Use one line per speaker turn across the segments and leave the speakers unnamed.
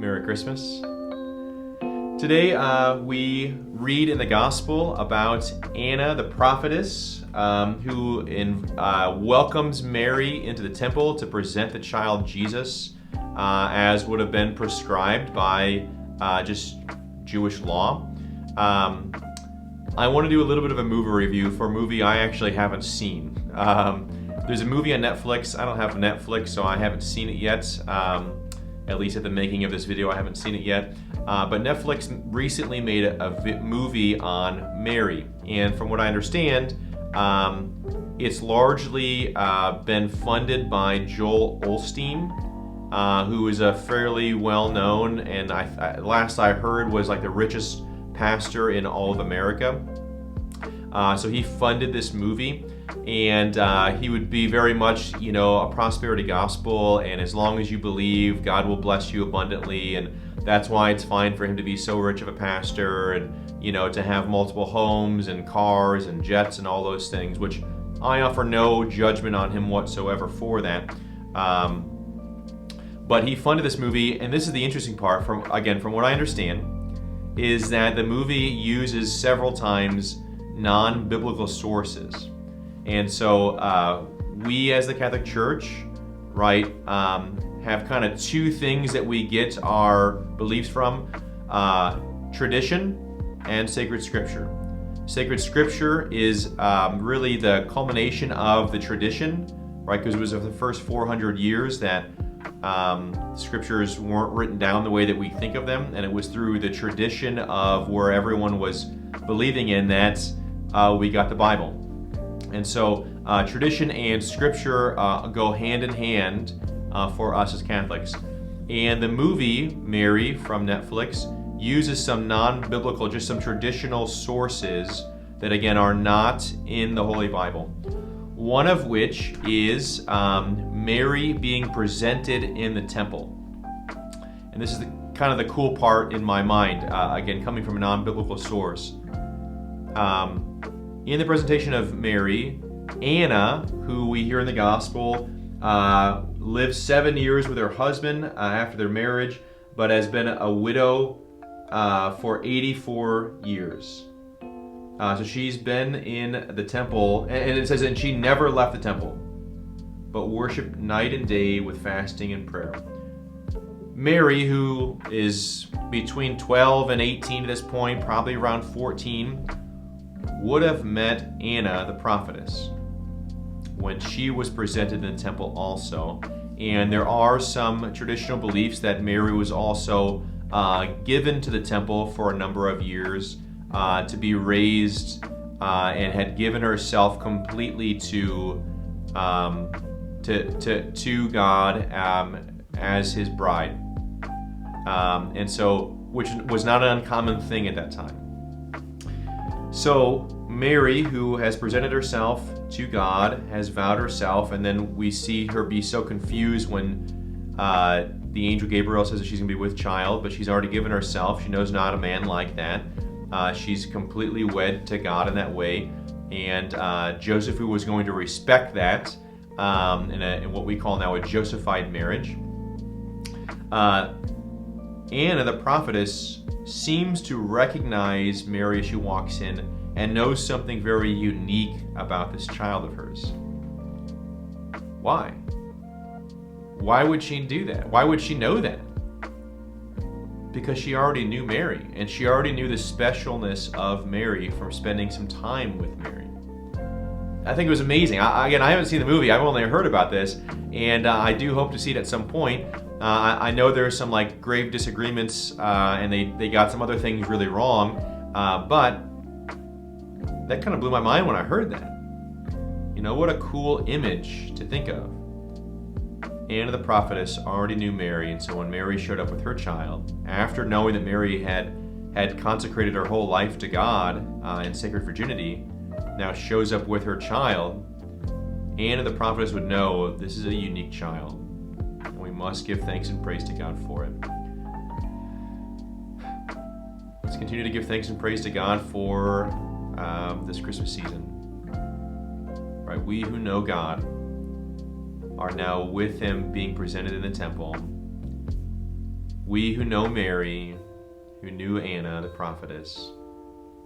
Merry Christmas. Today we read in the Gospel about Anna the prophetess who welcomes Mary into the temple to present the child Jesus as would have been prescribed by just Jewish law. I want to do a little bit of a movie review for a movie I actually haven't seen. There's a movie on Netflix. I don't have Netflix, so I haven't seen it yet. At least at the making of this video, I haven't seen it yet. But Netflix recently made a movie on Mary. And from what I understand, it's largely been funded by Joel Osteen, who is a fairly well-known, and last I heard was like the richest pastor in all of America. So he funded this movie. And he would be very much, a prosperity gospel, and as long as you believe, God will bless you abundantly, and that's why it's fine for him to be so rich of a pastor and, to have multiple homes and cars and jets and all those things, which I offer no judgment on him whatsoever for that. But he funded this movie, and this is the interesting part, from what I understand, is that the movie uses several times non-biblical sources. And so we as the Catholic Church, right, have kind of two things that we get our beliefs from, tradition and sacred scripture. Sacred scripture is really the culmination of the tradition, right, because it was the first 400 years that scriptures weren't written down the way that we think of them, and it was through the tradition of where everyone was believing in that we got the Bible. And so tradition and scripture go hand in hand for us as Catholics. And the movie, Mary, from Netflix, uses some non-biblical, just some traditional sources that, again, are not in the Holy Bible. One of which is Mary being presented in the temple. And this is kind of the cool part in my mind, again, coming from a non-biblical source. In the presentation of Mary, Anna, who we hear in the Gospel, lived 7 years with her husband after their marriage, but has been a widow for 84 years. So she's been in the temple, and it says, and she never left the temple, but worshiped night and day with fasting and prayer. Mary, who is between 12 and 18 at this point, probably around 14, would have met Anna the prophetess when she was presented in the temple also. And there are some traditional beliefs that Mary was also given to the temple for a number of years to be raised and had given herself completely to God as his bride. And so, which was not an uncommon thing at that time. So Mary, who has presented herself to God, has vowed herself, and then we see her be so confused when the angel Gabriel says that she's going to be with child, but she's already given herself. She knows not a man like that. She's completely wed to God in that way, and Joseph, who was going to respect that in what we call now a Josephied marriage. Anna the prophetess seems to recognize Mary as she walks in and knows something very unique about this child of hers. Why? Why would she do that? Why would she know that? Because she already knew Mary, and she already knew the specialness of Mary from spending some time with Mary. I think it was amazing. I haven't seen the movie. I've only heard about this, and I do hope to see it at some point. I know there's some grave disagreements, and they got some other things really wrong, but that kind of blew my mind when I heard that. What a cool image to think of. Anna the prophetess already knew Mary, and so when Mary showed up with her child, after knowing that Mary had consecrated her whole life to God in sacred virginity, now shows up with her child, Anna the prophetess would know this is a unique child. We must give thanks and praise to God for it. Let's continue to give thanks and praise to God for this Christmas season. Right, we who know God are now with him being presented in the temple. we who know Mary, who knew Anna, the prophetess,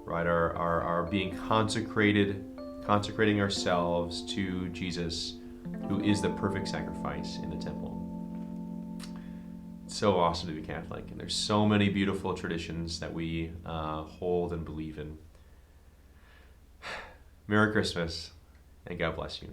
right, are being consecrating ourselves to Jesus, who is the perfect sacrifice in the temple. It's so awesome to be Catholic, and there's so many beautiful traditions that we hold and believe in. Merry Christmas, and God bless you.